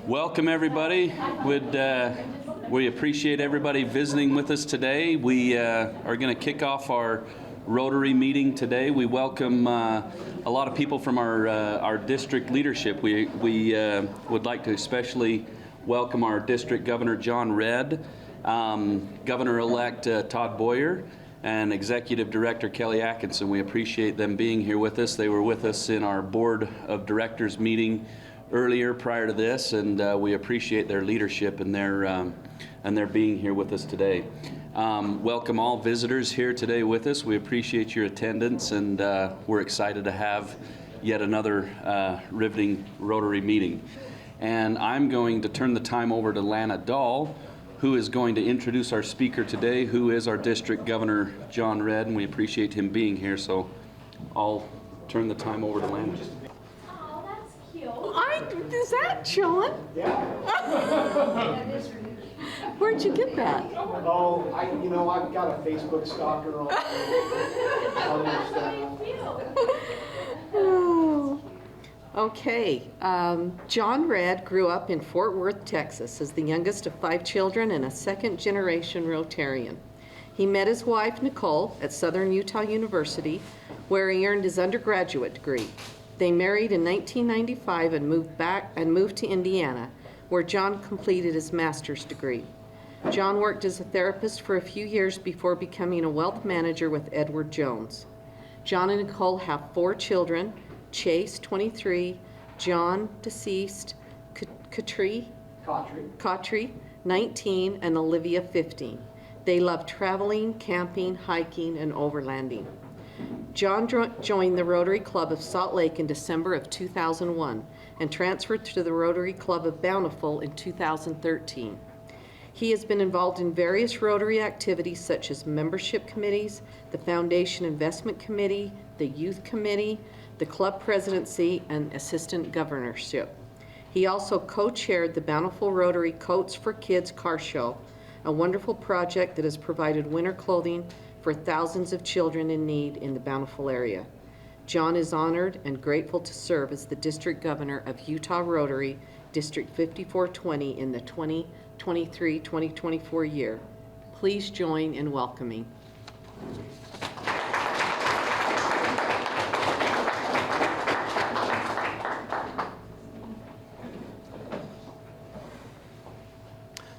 Welcome, everybody. We appreciate everybody visiting with us today. We are going to kick off our Rotary meeting today. We welcome a lot of people from our district leadership. We would like to especially welcome our district governor, John Redd, Governor-elect Todd Boyer, and Executive Director Kelly Atkinson. We appreciate them being here with us. They were with us in our Board of Directors meeting earlier prior to this, and we appreciate their leadership and their being here with us today. Welcome all visitors here today with us. We appreciate your attendance, and we're excited to have yet another riveting Rotary meeting. And I'm going to turn the time over to Lana Dahl, who is going to introduce our speaker today, who is our District Governor, John Redd, and we appreciate him being here. So I'll turn the time over to Lana. Oh, that's cute. Is that John? Yeah. Where'd you get that? Oh, I've got a Facebook stalker on other stuff. Oh. Okay. John Redd grew up in Fort Worth, Texas, as the youngest of 5 children and a second-generation Rotarian. He met his wife, Nicole, at Southern Utah University, where he earned his undergraduate degree. They married in 1995 and moved to Indiana, where John completed his master's degree. John worked as a therapist for a few years before becoming a wealth manager with Edward Jones. John and Nicole have 4 children: Chase, 23, John, deceased, Cautry, 19, and Olivia, 15. They love traveling, camping, hiking, and overlanding. John joined the Rotary Club of Salt Lake in December of 2001 and transferred to the Rotary Club of Bountiful in 2013. He has been involved in various Rotary activities such as membership committees, the Foundation Investment Committee, the Youth Committee, the club presidency, and assistant governorship. He also co-chaired the Bountiful Rotary Coats for Kids car show, a wonderful project that has provided winter clothing for thousands of children in need in the Bountiful area. John is honored and grateful to serve as the district governor of Utah Rotary, District 5420 in the 2023-2024 year. Please join in welcoming.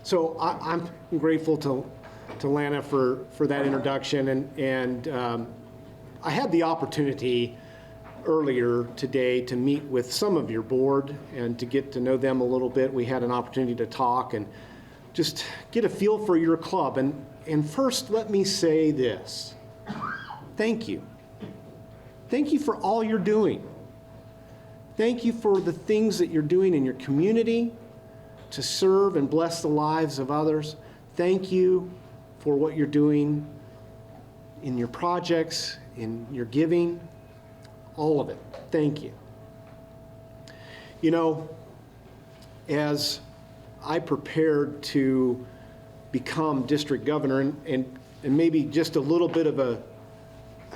So I'm grateful to Lana for that introduction, and I had the opportunity earlier today to meet with some of your board and to get to know them a little bit. We had an opportunity to talk and just get a feel for your club. And first, let me say this. Thank you. Thank you for all you're doing. Thank you for the things that you're doing in your community to serve and bless the lives of others. Thank you for what you're doing in your projects, in your giving, all of it. Thank you. You know, as I prepared to become district governor, and maybe just a little bit of a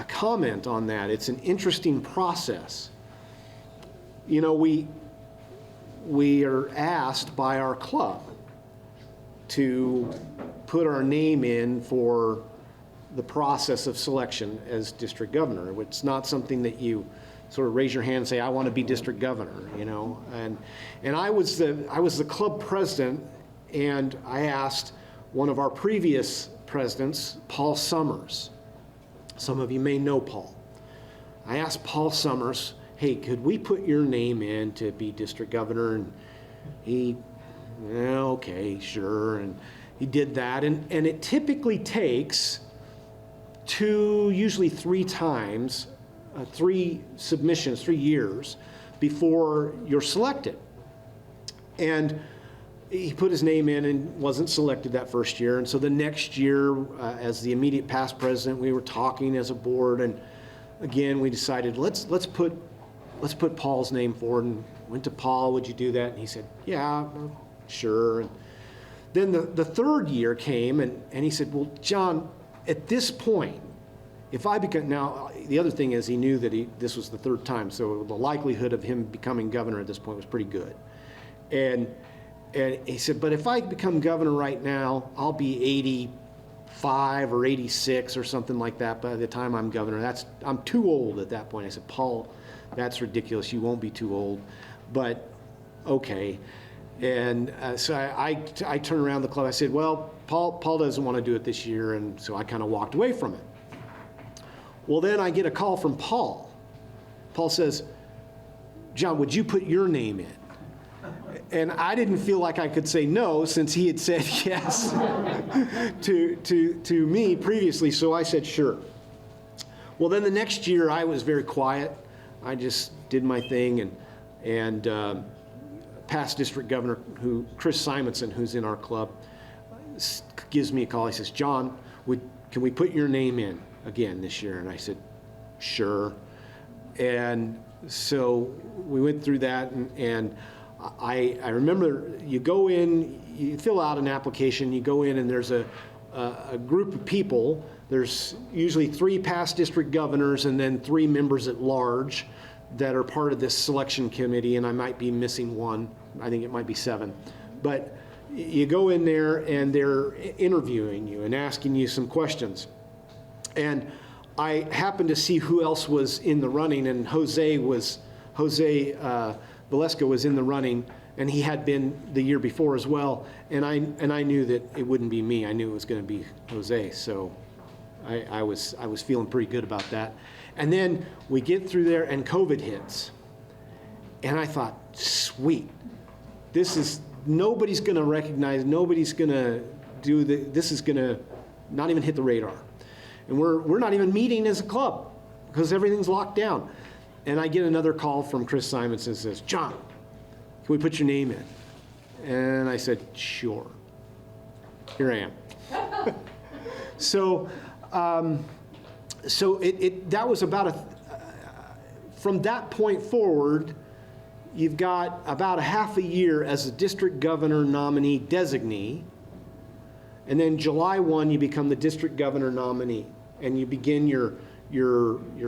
comment on that, it's an interesting process. You know, we are asked by our club to put our name in for the process of selection as district governor. It's not something that you sort of raise your hand and say, I want to be district governor, you know. And I was the club president, and I asked one of our previous presidents, Paul Summers. Some of you may know Paul. I asked Paul Summers, hey, could we put your name in to be district governor? And he, yeah, okay, sure. And he did that. And it typically takes 2, usually 3 times, 3 submissions, 3 years before you're selected. And he put his name in and wasn't selected that first year. And so the next year, as the immediate past president, we were talking as a board, and again, we decided let's put Paul's name forward, and went to Paul, would you do that? And he said, yeah, sure. And then the third year came, and he said, well, John, at this point, if I become, now the other thing is he knew that this was the 3rd time, so the likelihood of him becoming governor at this point was pretty good. And And he said, but if I become governor right now, I'll be 85 or 86 or something like that by the time I'm governor. I'm too old at that point. I said, Paul, that's ridiculous. You won't be too old. But okay. And so I turned around the club. I said, well, Paul doesn't want to do it this year. And so I kind of walked away from it. Well, then I get a call from Paul. Paul says, John, would you put your name in? And I didn't feel like I could say no since he had said yes to me previously, so I said sure. Well, then the next year I was very quiet. I just did my thing, and past district governor, Chris Simonson, who's in our club, gives me a call. He says, John, can we put your name in again this year? And I said, sure. And so we went through that, and I remember you go in, you fill out an application, you go in, and there's a group of people. There's usually 3 past district governors and then 3 members at large that are part of this selection committee, and I might be missing one. I think it might be 7. But you go in there, and they're interviewing you and asking you some questions. And I happened to see who else was in the running, and Jose Valesca was in the running, and he had been the year before as well. And I knew that it wouldn't be me. I knew it was going to be Jose. So I was feeling pretty good about that. And then we get through there, and COVID hits, and I thought, sweet, nobody's going to recognize, nobody's going to do this is going to not even hit the radar, and we're not even meeting as a club because everything's locked down. And I get another call from Chris Simonson and says, John, can we put your name in? And I said, sure. Here I am. So that was from that point forward, you've got about a half a year as a district governor nominee designee. And then July 1, you become the district governor nominee, and you begin your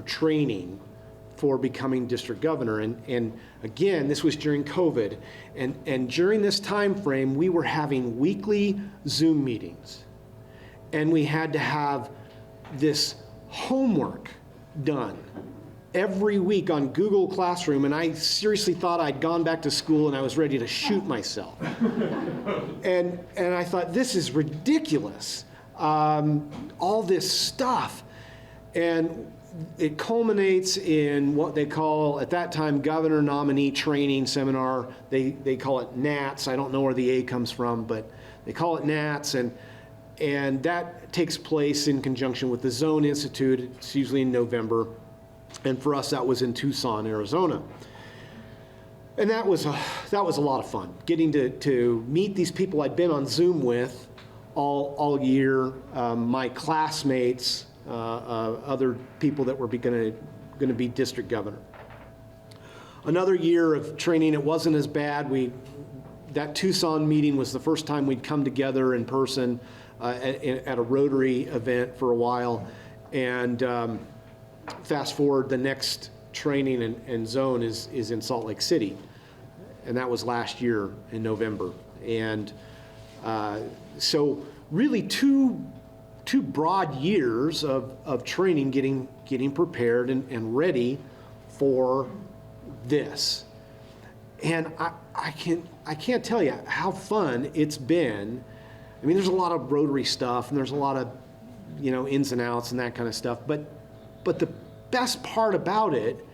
training for becoming district governor. And again, this was during COVID. And during this time frame, we were having weekly Zoom meetings. And we had to have this homework done every week on Google Classroom. And I seriously thought I'd gone back to school and I was ready to shoot myself. And I thought, this is ridiculous. All this stuff. And it culminates in what they call, at that time, Governor Nominee Training Seminar. They call it NATS. I don't know where the A comes from, but they call it NATS. And that takes place in conjunction with the Zone Institute. It's usually in November. And for us, that was in Tucson, Arizona. And that was a lot of fun, getting to meet these people I'd been on Zoom with all year, my classmates, other people that were going to be district governor. Another year of training. It wasn't as bad. That Tucson meeting was the first time we'd come together in person at a Rotary event for a while. And fast forward, the next training and zone is in Salt Lake City. And that was last year in November. And so really two broad years of training, getting prepared and ready for this. And I can't tell you how fun it's been. I mean, there's a lot of Rotary stuff, and there's a lot of, ins and outs and that kind of stuff. But the best part about it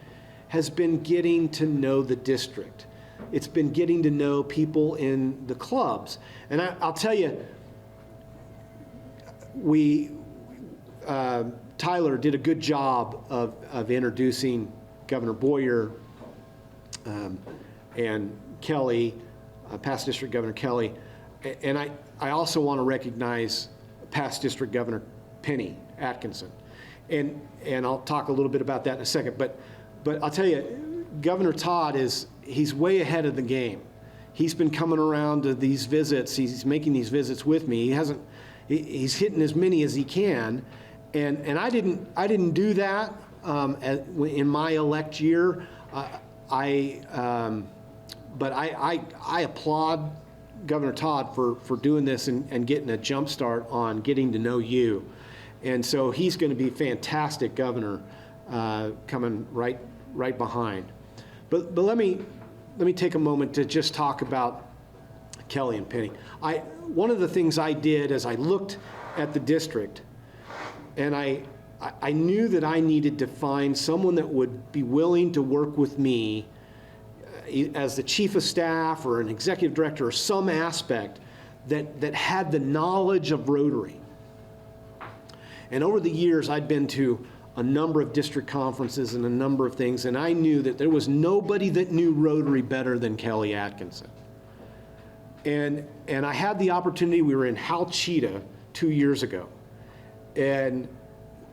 has been getting to know the district. It's been getting to know people in the clubs. And I'll tell you, Tyler did a good job of introducing Governor Boyer and Kelly, past District Governor Kelly. And I also want to recognize past District Governor Penny Atkinson. And I'll talk a little bit about that in a second. But I'll tell you, Governor Todd he's way ahead of the game. He's been coming around to these visits. He's making these visits with me. He's hitting as many as he can. And I didn't do that in my elect year. But I applaud Governor Todd for doing this and getting a jump start on getting to know you. And so he's going to be fantastic governor coming right behind. But let me take a moment to just talk about Kelly and Penny. One of the things I did as I looked at the district, and I knew that I needed to find someone that would be willing to work with me as the chief of staff or an executive director or some aspect that had the knowledge of Rotary. And over the years, I'd been to a number of district conferences and a number of things, and I knew that there was nobody that knew Rotary better than Kelly Atkinson. And I had the opportunity, we were in Halchita 2 years ago, and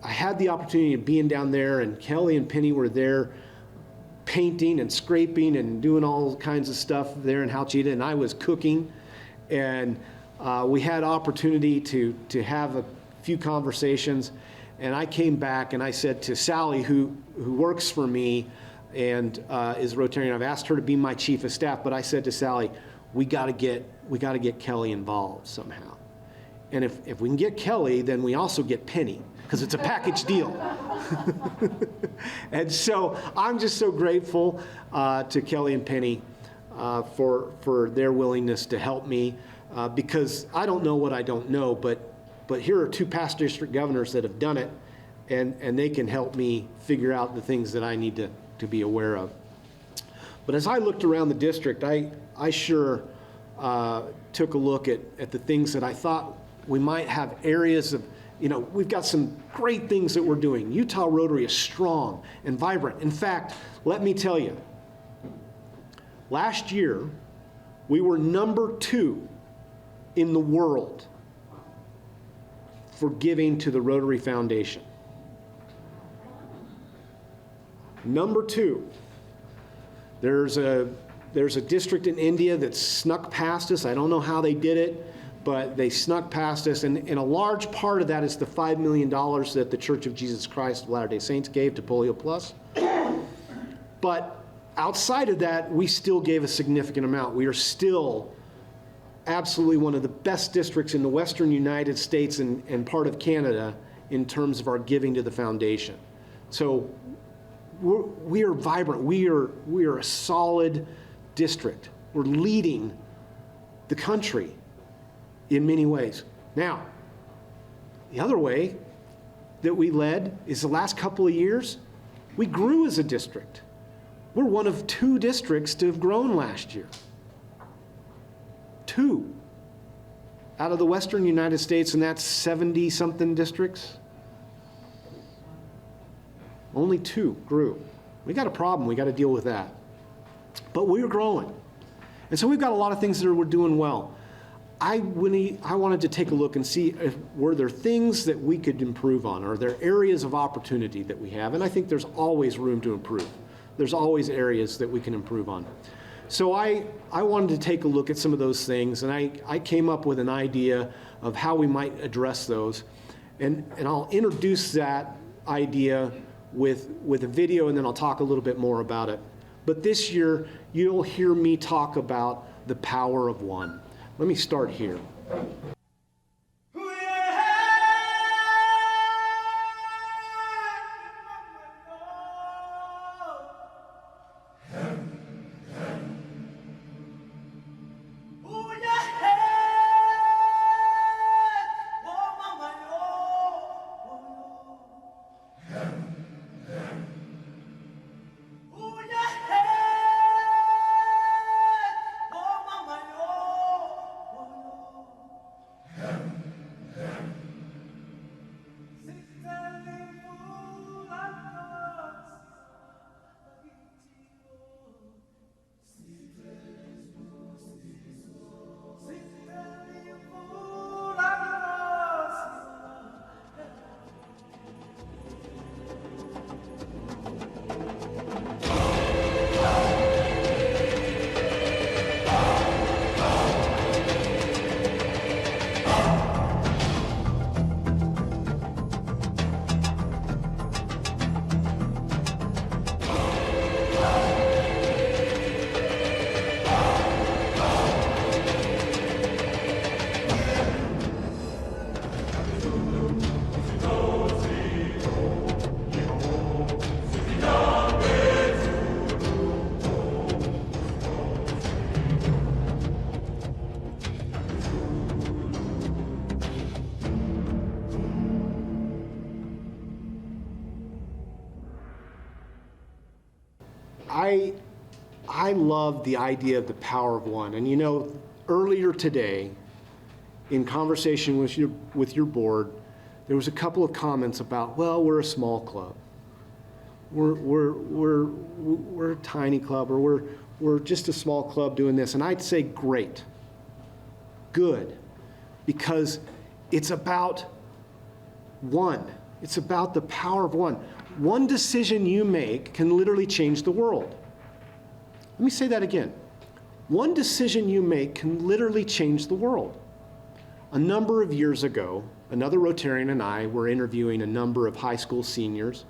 I had the opportunity of being down there, and Kelly and Penny were there painting and scraping and doing all kinds of stuff there in Halchita, and I was cooking, and we had opportunity to have a few conversations, and I came back and I said to Sally, who works for me and is Rotarian, I've asked her to be my chief of staff, but I said to Sally, we got to get Kelly involved somehow. And if we can get Kelly, then we also get Penny, because it's a package deal. And so I'm just so grateful to Kelly and Penny for their willingness to help me, because I don't know what I don't know, but here are two past district governors that have done it, and they can help me figure out the things that I need to be aware of. But as I looked around the district, I sure took a look at the things that I thought we might have areas of, we've got some great things that we're doing. Utah Rotary is strong and vibrant. In fact, let me tell you, last year, we were number 2 in the world for giving to the Rotary Foundation. Number 2. There's a district in India that snuck past us. I don't know how they did it, but they snuck past us, and a large part of that is the $5 million that the Church of Jesus Christ of Latter-day Saints gave to Polio Plus. But outside of that, we still gave a significant amount. We are still absolutely one of the best districts in the Western United States and part of Canada in terms of our giving to the foundation. So we are vibrant. We are a solid district. We're leading the country in many ways. Now, the other way that we led is the last couple of years, we grew as a district. We're one of 2 districts to have grown last year. 2 out of the Western United States, and that's 70-something districts. Only 2 grew. We got a problem. We got to deal with that. But we're growing. And so we've got a lot of things that we're doing well. I wanted to take a look and see if were there things that we could improve on. Are there areas of opportunity that we have? And I think there's always room to improve. There's always areas that we can improve on. So I wanted to take a look at some of those things, and I came up with an idea of how we might address those. And I'll introduce that idea with a video, and then I'll talk a little bit more about it. But this year, you'll hear me talk about the power of one. Let me start here. I love the idea of the power of one. And you know, earlier today, in conversation with your board, there was a couple of comments about, well, we're a small club. We're a tiny club, or we're just a small club doing this. And I'd say great, good, because it's about one. It's about the power of one. One decision you make can literally change the world. Let me say that again. One decision you make can literally change the world. A number of years ago, another Rotarian and I were interviewing a number of high school seniors.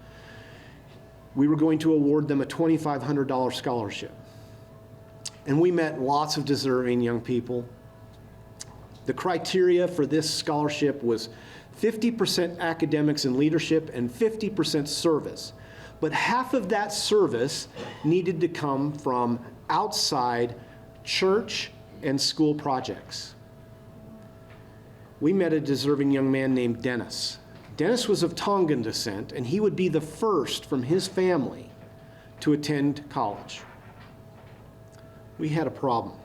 We were going to award them a $2,500 scholarship. And we met lots of deserving young people. The criteria for this scholarship was 50% academics and leadership and 50% service. But half of that service needed to come from outside church and school projects. We met a deserving young man named Dennis. Dennis was of Tongan descent, and he would be the first from his family to attend college. We had a problem.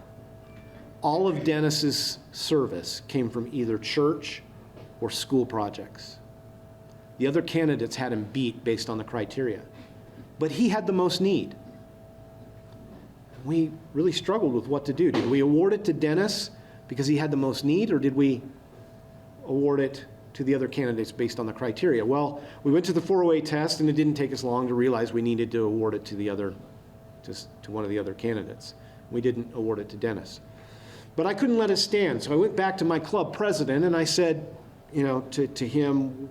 All of Dennis's service came from either church or school projects. The other candidates had him beat based on the criteria, but he had the most need. We really struggled with what to do. Did we award it to Dennis because he had the most need, or did we award it to the other candidates based on the criteria? Well, we went to the 408 test, and it didn't take us long to realize we needed to award it to to one of the other candidates. We didn't award it to Dennis. But I couldn't let it stand, so I went back to my club president and I said, to him,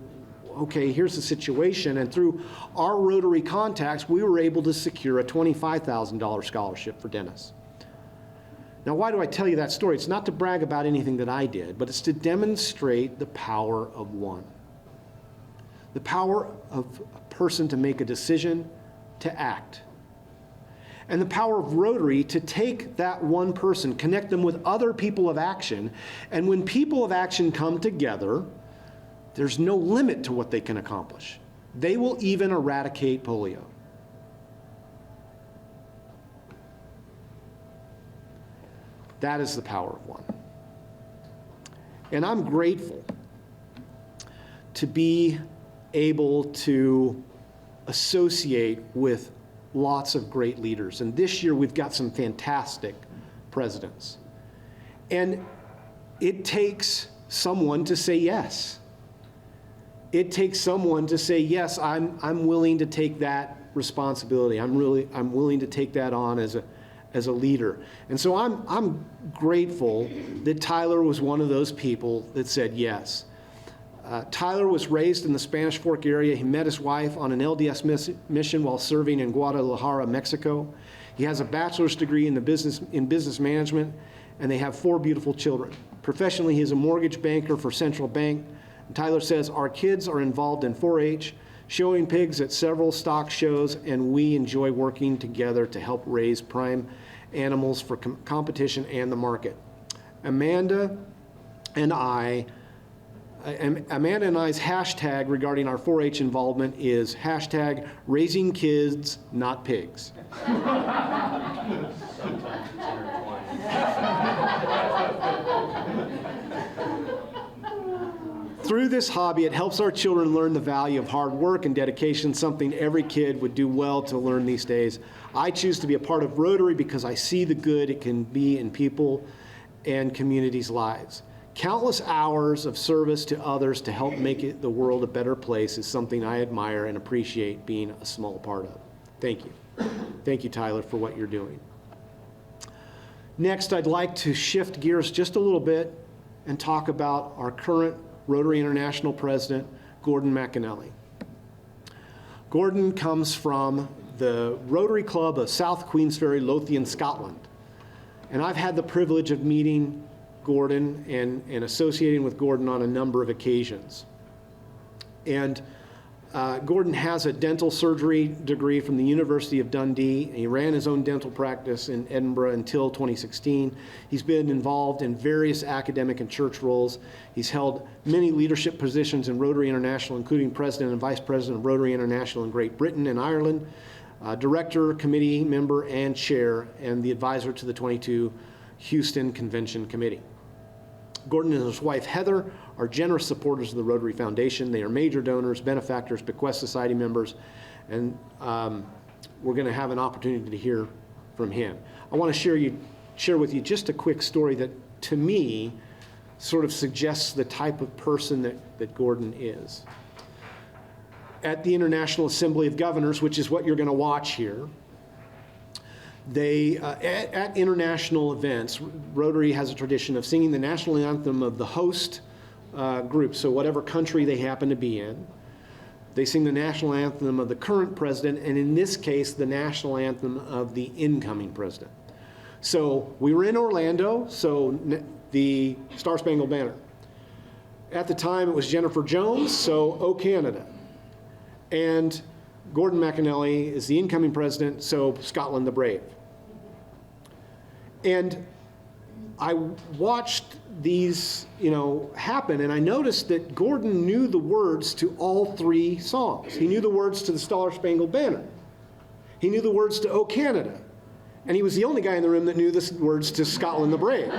okay, here's the situation. And through our Rotary contacts, we were able to secure a $25,000 scholarship for Dennis. Now, why do I tell you that story? It's not to brag about anything that I did, but it's to demonstrate the power of one. The power of a person to make a decision, to act. And the power of Rotary to take that one person, connect them with other people of action, and when people of action come together, there's no limit to what they can accomplish. They will even eradicate polio. That is the power of one. And I'm grateful to be able to associate with lots of great leaders. And this year we've got some fantastic presidents. And it takes someone to say yes. It takes someone to say, yes, I'm willing to take that responsibility. I'm willing to take that on as a leader. And so I'm grateful that Tyler was one of those people that said yes. Tyler was raised in the Spanish Fork area. He met his wife on an LDS mission while serving in Guadalajara, Mexico. He has a bachelor's degree in business management, and they have 4 beautiful children. Professionally, he is a mortgage banker for Central Bank. And Tyler says, our kids are involved in 4-H, showing pigs at several stock shows, and we enjoy working together to help raise prime animals for competition and the market. Amanda and I's hashtag regarding our 4-H involvement is hashtag raising kids, not pigs. Through this hobby, it helps our children learn the value of hard work and dedication, something every kid would do well to learn these days. I choose to be a part of Rotary because I see the good it can be in people and communities' lives. Countless hours of service to others to help make the world a better place is something I admire and appreciate being a small part of. Thank you. Thank you, Tyler, for what you're doing. Next, I'd like to shift gears just a little bit and talk about our current Rotary International President, Gordon McAnally. Gordon comes from the Rotary Club of South Queensferry, Lothian, Scotland. And I've had the privilege of meeting Gordon and associating with Gordon on a number of occasions. And Gordon has a dental surgery degree from the University of Dundee. He ran his own dental practice in Edinburgh until 2016. He's been involved in various academic and church roles. He's held many leadership positions in Rotary International, including president and vice president of Rotary International in Great Britain and Ireland. director, committee member, and chair, and the advisor to the 22 Houston Convention Committee. Gordon and his wife, Heather, are generous supporters of the Rotary Foundation. They are major donors, benefactors, Bequest Society members, and we're going to have an opportunity to hear from him. I want to share with you just a quick story that, to me, sort of suggests the type of person that Gordon is. At the International Assembly of Governors, which is what you're going to watch here, they, at international events, Rotary has a tradition of singing the national anthem of the host group, so whatever country they happen to be in. They sing the national anthem of the current president, and in this case, the national anthem of the incoming president. So we were in Orlando, so the Star Spangled Banner. At the time, it was Jennifer Jones, so O Canada. And Gordon McAnally is the incoming president, so Scotland the Brave. And I watched these, happen, and I noticed that Gordon knew the words to all three songs. He knew the words to the Star Spangled Banner. He knew the words to O Canada. And he was the only guy in the room that knew the words to Scotland the Brave.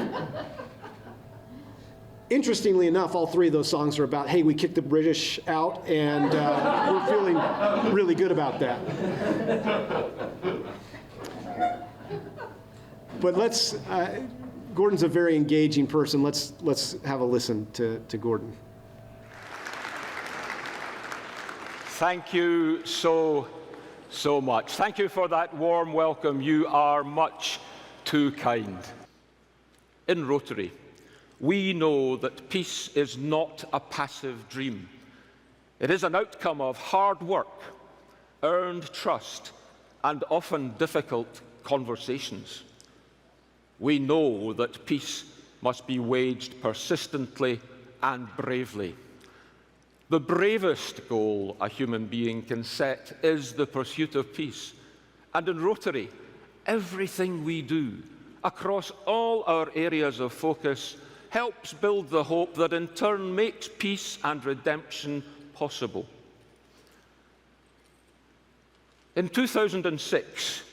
Interestingly enough, all three of those songs are about, hey, we kicked the British out, and we're feeling really good about that. But Gordon's a very engaging person. Let's have a listen to Gordon. Thank you so much. Thank you for that warm welcome. You are much too kind. In Rotary, we know that peace is not a passive dream. It is an outcome of hard work, earned trust, and often difficult conversations. We know that peace must be waged persistently and bravely. The bravest goal a human being can set is the pursuit of peace. And in Rotary, everything we do across all our areas of focus helps build the hope that in turn makes peace and redemption possible. In 2006,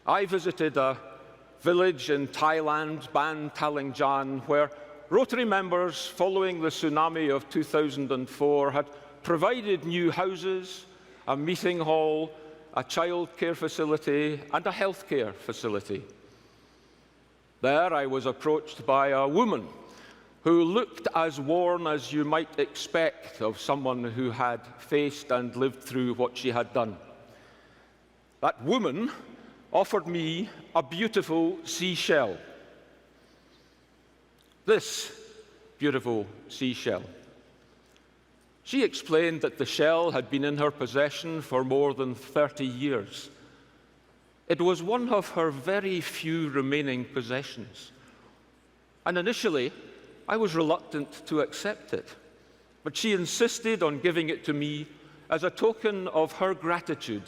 I visited a village in Thailand, Ban Taling Jan, where Rotary members, following the tsunami of 2004, had provided new houses, a meeting hall, a child care facility, and a healthcare facility. There I was approached by a woman who looked as worn as you might expect of someone who had faced and lived through what she had done. That woman offered me a beautiful seashell. This beautiful seashell. She explained that the shell had been in her possession for more than 30 years. It was one of her very few remaining possessions. And initially, I was reluctant to accept it. But she insisted on giving it to me as a token of her gratitude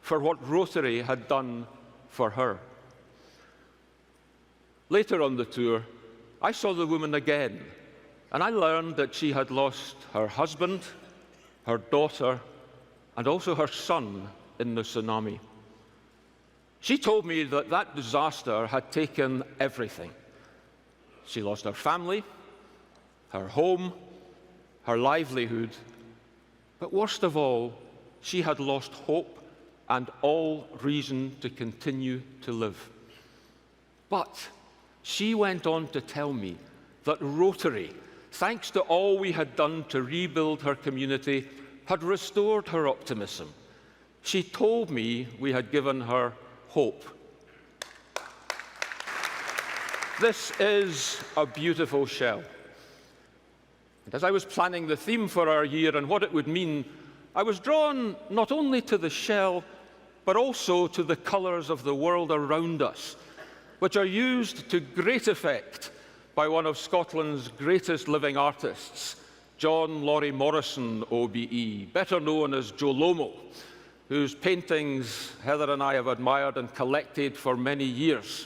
for what Rotary had done for her. Later on the tour, I saw the woman again, and I learned that she had lost her husband, her daughter, and also her son in the tsunami. She told me that that disaster had taken everything. She lost her family, her home, her livelihood, but worst of all, she had lost hope and all reason to continue to live. But she went on to tell me that Rotary, thanks to all we had done to rebuild her community, had restored her optimism. She told me we had given her hope. This is a beautiful shell. And as I was planning the theme for our year and what it would mean, I was drawn not only to the shell, but also to the colours of the world around us, which are used to great effect by one of Scotland's greatest living artists, John Laurie Morrison, OBE, better known as Joe Lomo, whose paintings Heather and I have admired and collected for many years.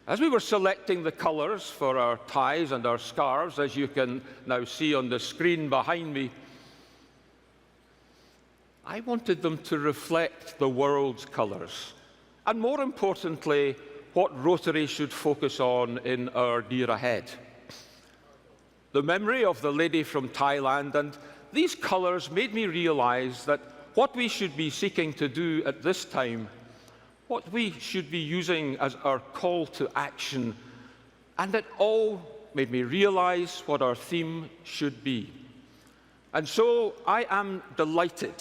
As we were selecting the colours for our ties and our scarves, as you can now see on the screen behind me, I wanted them to reflect the world's colours, and more importantly, what Rotary should focus on in our year ahead. The memory of the lady from Thailand and these colours made me realise that what we should be seeking to do at this time, what we should be using as our call to action, and it all made me realise what our theme should be. And so I am delighted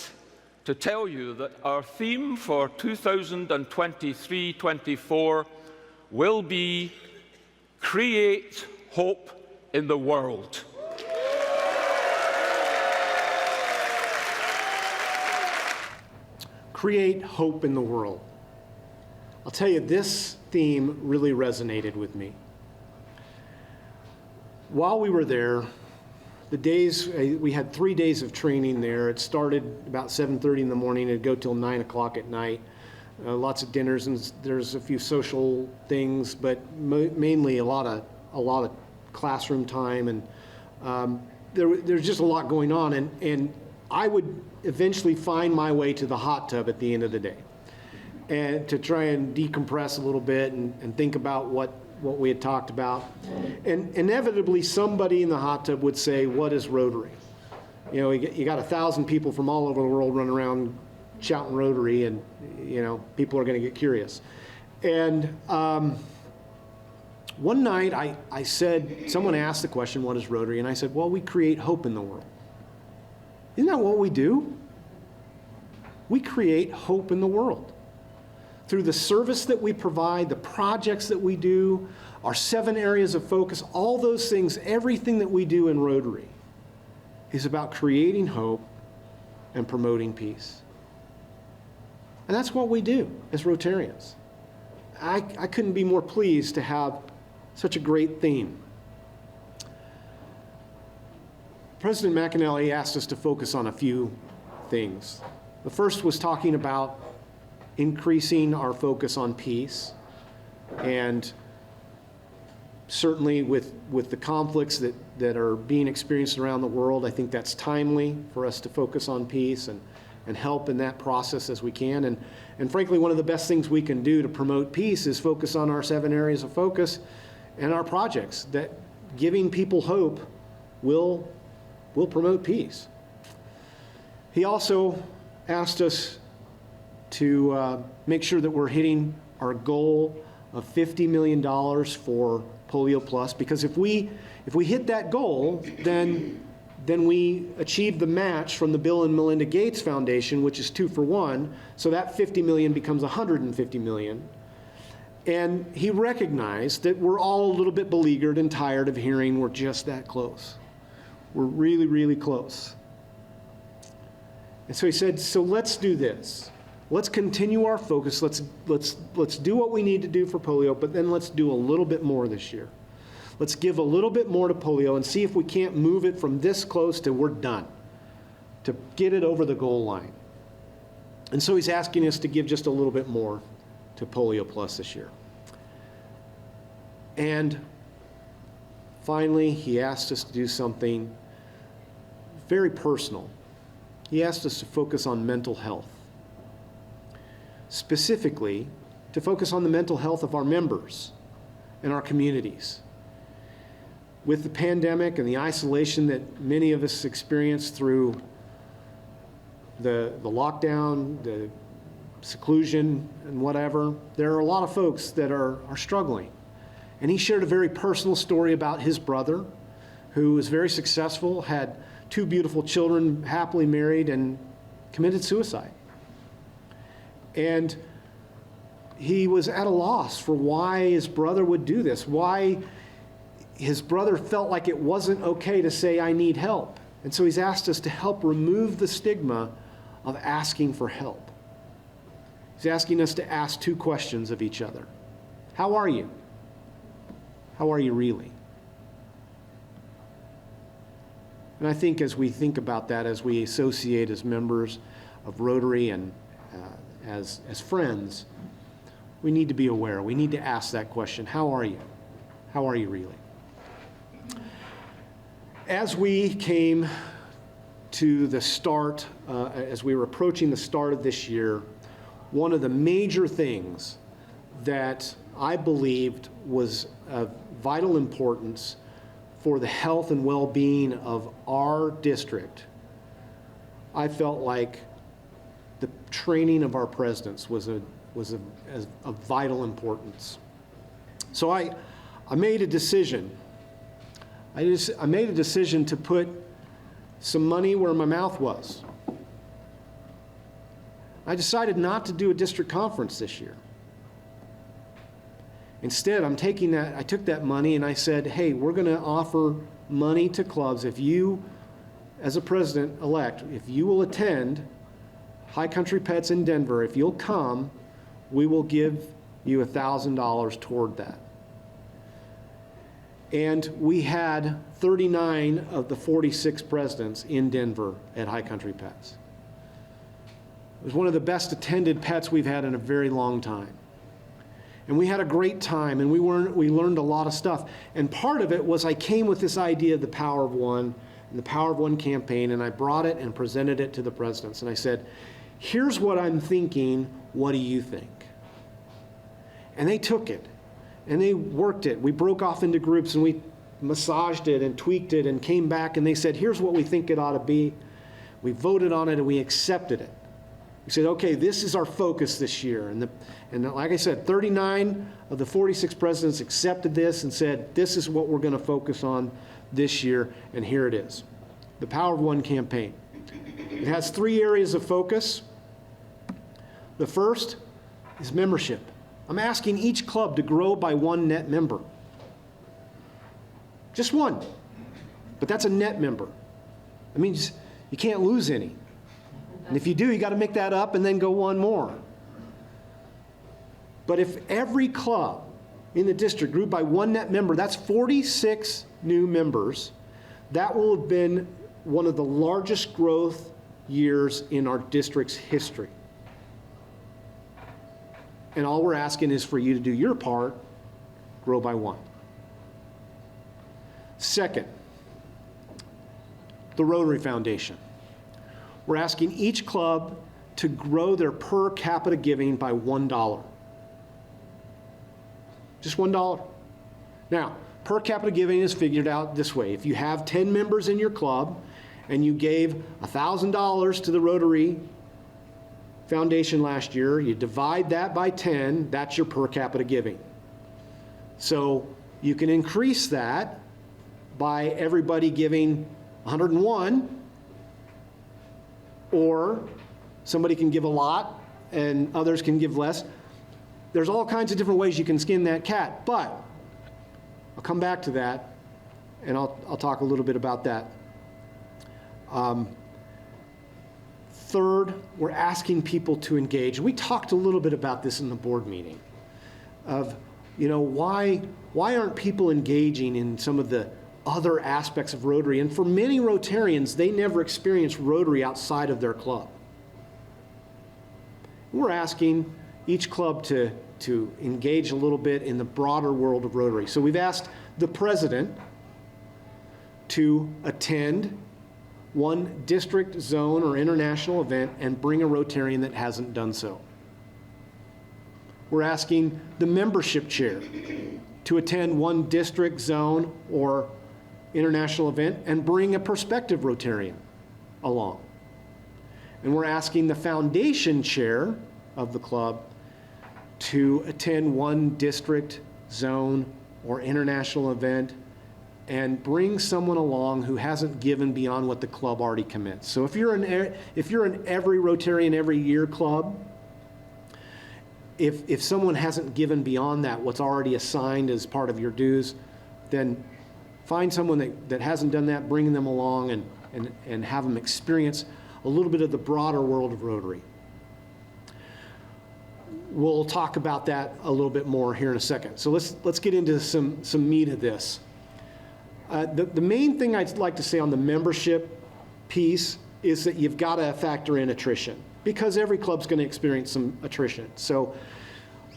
to tell you that our theme for 2023-24 will be Create Hope in the World. Create hope in the world. I'll tell you, this theme really resonated with me. While we were there, we had 3 days of training there. It started about 7:30 in the morning. It'd go till 9 o'clock at night. Lots of dinners, and there's a few social things, but mainly a lot of classroom time, and there's just a lot going on. And I would eventually find my way to the hot tub at the end of the day, and to try and decompress a little bit and think about what we had talked about. And inevitably, somebody in the hot tub would say, "What is Rotary?" You know, you got 1,000 people from all over the world running around shouting Rotary, and you know, people are going to get curious. And one night, I said, someone asked the question, "What is Rotary?" And I said, "Well, we create hope in the world." Isn't that what we do? We create hope in the world. Through the service that we provide, the projects that we do, our 7 areas of focus, all those things, everything that we do in Rotary is about creating hope and promoting peace. And that's what we do as Rotarians. I couldn't be more pleased to have such a great theme. President McAnally asked us to focus on a few things. The first was talking about increasing our focus on peace, and certainly with the conflicts that are being experienced around the world, I think that's timely for us to focus on peace and help in that process as we can. And frankly, one of the best things we can do to promote peace is focus on our 7 areas of focus and our projects, that giving people hope will promote peace. He also asked us to make sure that we're hitting our goal of $50 million for Polio Plus, because if we hit that goal, then we achieve the match from the Bill and Melinda Gates Foundation, which is 2 for 1, so that $50 million becomes $150 million. And he recognized that we're all a little bit beleaguered and tired of hearing we're just that close. We're really, really close. And so he said, so let's do this. Let's continue our focus. Let's do what we need to do for polio, but then let's do a little bit more this year. Let's give a little bit more to polio and see if we can't move it from this close to we're done, to get it over the goal line. And so he's asking us to give just a little bit more to Polio Plus this year. And finally, he asked us to do something very personal. He asked us to focus on mental health. Specifically, to focus on the mental health of our members and our communities. With the pandemic and the isolation that many of us experienced through the lockdown, the seclusion and whatever, there are a lot of folks that are struggling. And he shared a very personal story about his brother, who was very successful, had 2 beautiful children, happily married, and committed suicide. And he was at a loss for why his brother would do this, why his brother felt like it wasn't okay to say, "I need help." And so he's asked us to help remove the stigma of asking for help. He's asking us to ask 2 questions of each other. How are you? How are you really? And I think as we think about that, as we associate as members of Rotary and as friends, we need to be aware. We need to ask that question. How are you? How are you really? As we came to the start, as we were approaching the start of this year, one of the major things that I believed was of vital importance for the health and well-being of our district, I felt like the training of our presidents was of vital importance. So I made a decision. I made a decision to put some money where my mouth was. I decided not to do a district conference this year. Instead, I took that money and I said, hey, we're going to offer money to clubs. If you, as a president-elect, if you will attend High Country Pets in Denver, if you'll come, we will give you $1,000 toward that. And we had 39 of the 46 presidents in Denver at High Country Pets. It was one of the best attended pets we've had in a very long time. And we had a great time, and we learned a lot of stuff. And part of it was I came with this idea of the Power of One and the Power of One campaign, and I brought it and presented it to the presidents. And I said, here's what I'm thinking, what do you think? And they took it, and they worked it. We broke off into groups, and we massaged it and tweaked it and came back, and they said, here's what we think it ought to be. We voted on it, and we accepted it. We said, okay, this is our focus this year. And like I said, 39 of the 46 presidents accepted this and said, this is what we're going to focus on this year, and here it is. The Power of One campaign. It has 3 areas of focus. The first is membership. I'm asking each club to grow by 1 net member. Just 1. But that's a net member. That means you can't lose any. And if you do, you got to make that up and then go 1 more. But if every club in the district grew by 1 net member, that's 46 new members. That will have been one of the largest growth years in our district's history. And all we're asking is for you to do your part, grow by 1. Second, the Rotary Foundation. We're asking each club to grow their per capita giving by $1. Just $1. Now, per capita giving is figured out this way. If you have 10 members in your club and you gave $1,000 to the Rotary Foundation last year, you divide that by 10, that's your per capita giving. So you can increase that by everybody giving 101, or somebody can give a lot and others can give less. There's all kinds of different ways you can skin that cat, but I'll come back to that and I'll talk a little bit about that. Third, we're asking people to engage. We talked a little bit about this in the board meeting of, why aren't people engaging in some of the other aspects of Rotary? And for many Rotarians, they never experienced Rotary outside of their club. We're asking each club to engage a little bit in the broader world of Rotary. So we've asked the president to attend 1 district, zone, or international event and bring a Rotarian that hasn't done so. We're asking the membership chair to attend 1 district, zone, or international event and bring a prospective Rotarian along. And we're asking the foundation chair of the club to attend 1 district, zone, or international event and bring someone along who hasn't given beyond what the club already commits. So if you're an every Rotarian every year club, if someone hasn't given beyond that, what's already assigned as part of your dues, then find someone that hasn't done that, bring them along and have them experience a little bit of the broader world of Rotary. We'll talk about that a little bit more here in a second. So let's get into some meat of this. The main thing I'd like to say on the membership piece is that you've got to factor in attrition, because every club's going to experience some attrition. So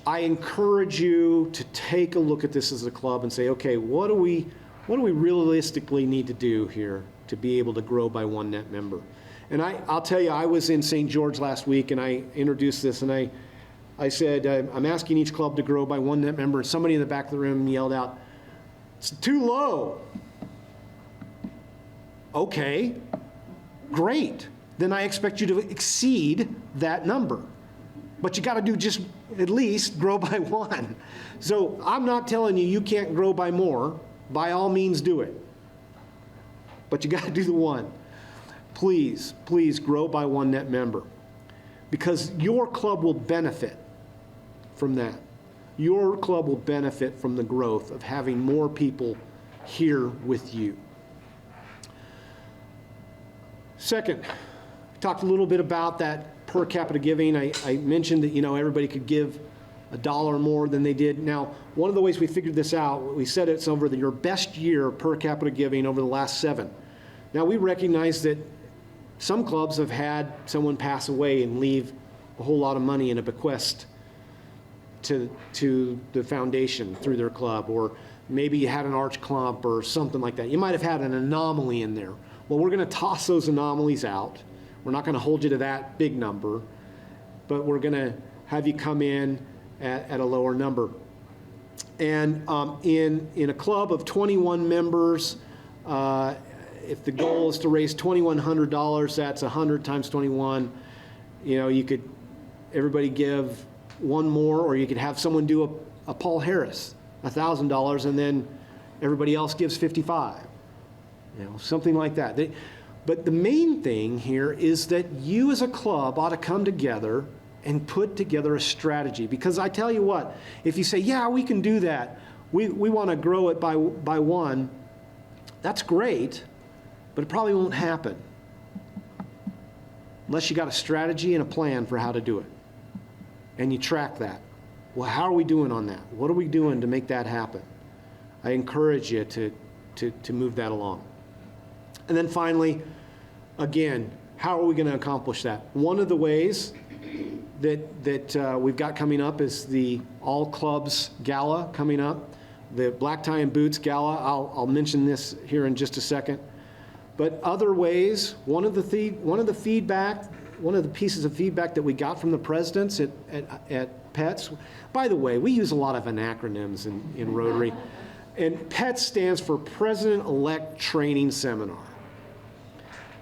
I encourage you to take a look at this as a club and say, okay, what do we realistically need to do here to be able to grow by one net member. And I'll tell you, I was in St. George last week, and I introduced this, and I said, I'm asking each club to grow by one net member, and somebody in the back of the room yelled out, "It's too low." Okay, great. Then I expect you to exceed that number. But you got to do just at least grow by one. So I'm not telling you you can't grow by more. By all means, do it. But you got to do the one. Please, please grow by one net member, because your club will benefit from that. Your club will benefit from the growth of having more people here with you. Second, talked a little bit about that per capita giving. I mentioned that, everybody could give $1 more than they did. Now, one of the ways we figured this out, we said it's over your best year per capita giving over the last 7. Now, we recognize that some clubs have had someone pass away and leave a whole lot of money in a bequest to the foundation through their club, or maybe you had an arch clump or something like that. You might have had an anomaly in there. Well, we're going to toss those anomalies out. We're not going to hold you to that big number, but we're going to have you come in at a lower number. And in a club of 21 members, if the goal is to raise $2,100, that's 100 times 21. You could, everybody give one more, or you could have someone do a Paul Harris, $1,000, and then everybody else gives 55. Something like that. But the main thing here is that you as a club ought to come together and put together a strategy. Because I tell you what, if you say, yeah, we can do that, we want to grow it by one, that's great, but it probably won't happen unless you got a strategy and a plan for how to do it. And you track that. Well, how are we doing on that? What are we doing to make that happen? I encourage you to move that along. And then finally, again, how are we going to accomplish that? One of the ways that we've got coming up is the All Clubs Gala coming up, the Black Tie and Boots Gala. I'll mention this here in just a second. But other ways, one of the pieces of feedback that we got from the presidents at PETS, by the way, we use a lot of acronyms in Rotary, and PETS stands for President-Elect Training Seminar.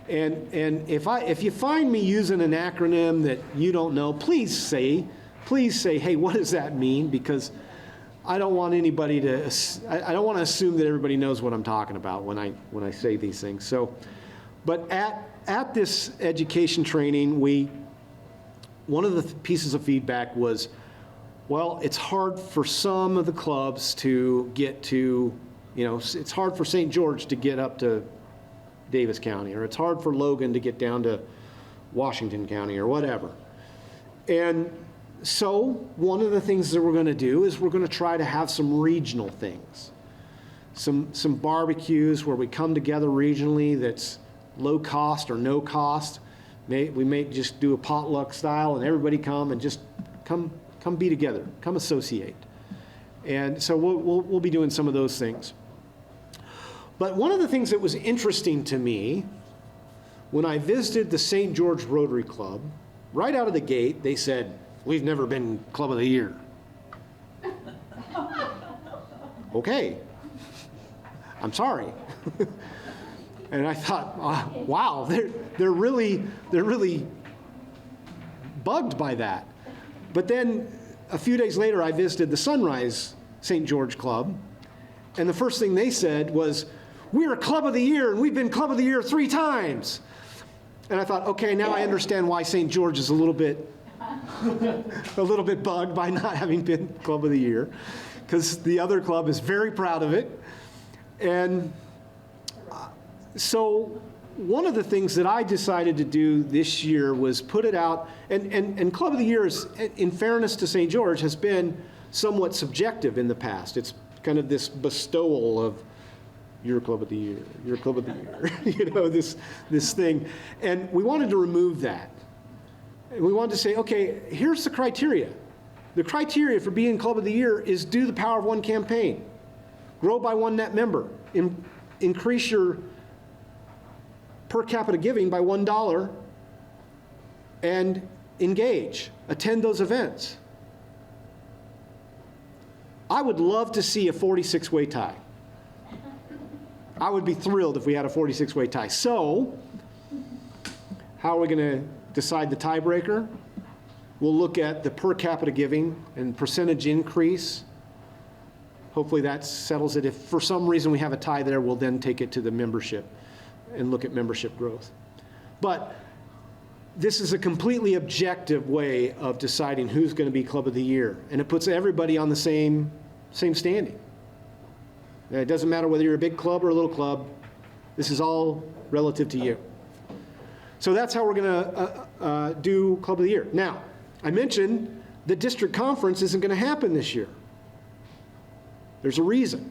And if you find me using an acronym that you don't know, please say, hey, what does that mean? Because I don't want anybody to, I don't want to assume that everybody knows what I'm talking about when I say these things. So, but at this education training, one of the pieces of feedback was, well, it's hard for some of the clubs to get to, it's hard for St. George to get up to Davis County, or it's hard for Logan to get down to Washington County, or whatever. And so one of the things that we're going to do is we're going to try to have some regional things, some barbecues where we come together regionally that's low cost or no cost. We may just do a potluck style, and everybody come and just come be together, come associate. And so we'll be doing some of those things. But one of the things that was interesting to me when I visited the St. George Rotary Club, right out of the gate, they said, "We've never been Club of the Year." Okay, I'm sorry. And I thought, wow, they're really bugged by that. But then a few days later, I visited the Sunrise St. George Club, and the first thing they said was, "We're a Club of the Year, and we've been Club of the Year 3 times." And I thought, okay, now I understand why St. George is a little bit bugged by not having been Club of the Year, because the other club is very proud of it. And so one of the things that I decided to do this year was put it out, and Club of the Year, is, in fairness to St. George, has been somewhat subjective in the past. It's kind of this bestowal of, "You're Club of the Year, you're Club of the Year," this thing. And we wanted to remove that. And we wanted to say, okay, here's the criteria. The criteria for being Club of the Year is do the Power of One campaign, grow by one net member, increase your per capita giving by $1 and engage, attend those events. I would love to see a 46-way tie. I would be thrilled if we had a 46-way tie. So, how are we going to decide the tiebreaker? We'll look at the per capita giving and percentage increase. Hopefully that settles it. If for some reason we have a tie there, we'll then take it to the membership and look at membership growth. But this is a completely objective way of deciding who's going to be Club of the Year. And it puts everybody on the same standing. It doesn't matter whether you're a big club or a little club. This is all relative to you. So that's how we're going to do Club of the Year. Now, I mentioned the district conference isn't going to happen this year. There's a reason.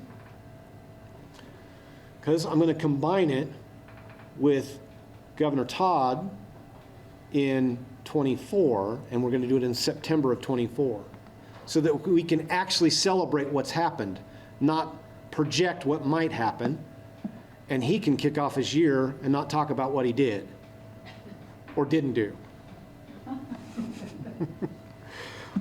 Because I'm going to combine it with Governor Todd in 24, and we're going to do it in September of 24, so that we can actually celebrate what's happened, not project what might happen, and he can kick off his year and not talk about what he did or didn't do.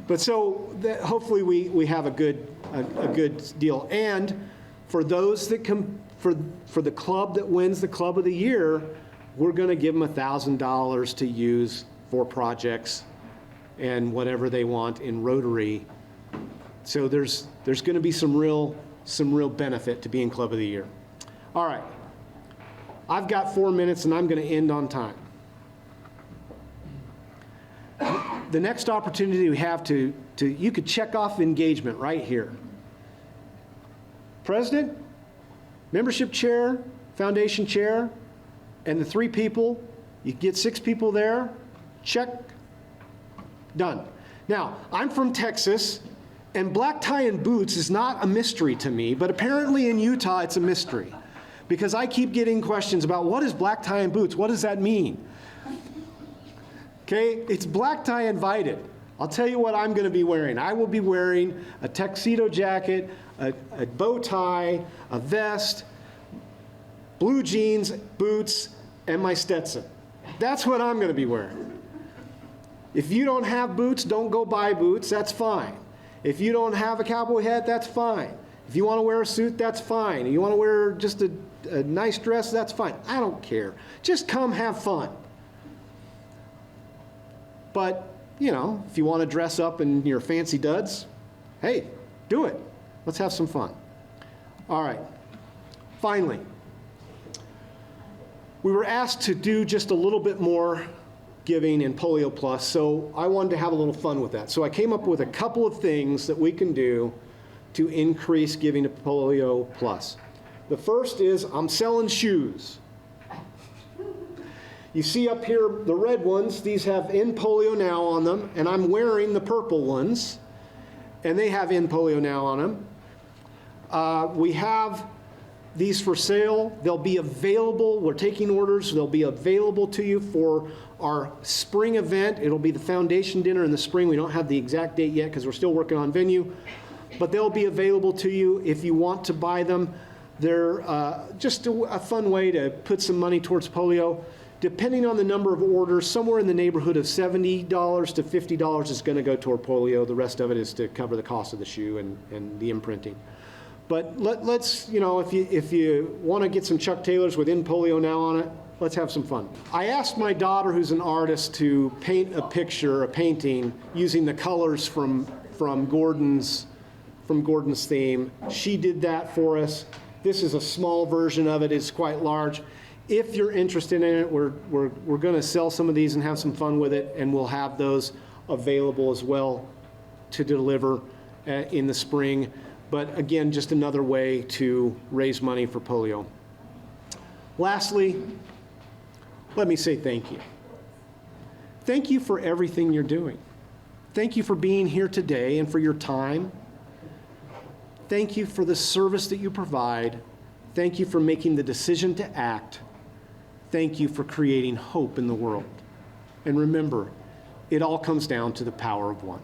But so hopefully we have a good deal. And for those that come, for the club that wins the Club of the Year, we're going to give them $1,000 to use for projects and whatever they want in Rotary. So there's going to be some real benefit to being Club of the Year. All right. I've got 4 minutes and I'm going to end on time. The next opportunity we have you could check off engagement right here. President, membership chair, foundation chair, and the 3 people, you get 6 people there, check, done. Now, I'm from Texas, and black tie and boots is not a mystery to me, but apparently in Utah it's a mystery, because I keep getting questions about what is black tie and boots, what does that mean? Okay, it's black tie invited. I'll tell you what I'm going to be wearing. I will be wearing a tuxedo jacket, a bow tie, a vest, blue jeans, boots, and my Stetson. That's what I'm going to be wearing. If you don't have boots, don't go buy boots. That's fine. If you don't have a cowboy hat, that's fine. If you want to wear a suit, that's fine. If you want to wear just a nice dress, that's fine. I don't care. Just come have fun. But, you know, if you want to dress up in your fancy duds, hey, do it. Let's have some fun. All right. Finally, we were asked to do just a little bit more giving in Polio Plus, so I wanted to have a little fun with that. So I came up with a couple of things that we can do to increase giving to Polio Plus. The first is I'm selling shoes. You see up here the red ones, these have End Polio Now on them, and I'm wearing the purple ones, and they have End Polio Now on them. We have these for sale. They'll be available. We're taking orders. They'll be available to you for our spring event. It'll be the foundation dinner in the spring. We don't have the exact date yet because we're still working on venue, but they'll be available to you if you want to buy them. They're just a fun way to put some money towards polio. Depending on the number of orders, somewhere in the neighborhood of $70 to $50 is going to go toward polio. The rest of it is to cover the cost of the shoe and the imprinting. But let's, you know, if you want to get some Chuck Taylors with End Polio Now on it, let's have some fun. I asked my daughter, who's an artist, to paint a painting using the colors from Gordon's theme. She did that for us. This is a small version of it. It's quite large. If you're interested in it, we're going to sell some of these and have some fun with it, and we'll have those available as well to deliver in the spring. But again, just another way to raise money for polio. Lastly, let me say thank you. Thank you for everything you're doing. Thank you for being here today and for your time. Thank you for the service that you provide. Thank you for making the decision to act. Thank you for creating hope in the world. And remember, it all comes down to the power of one.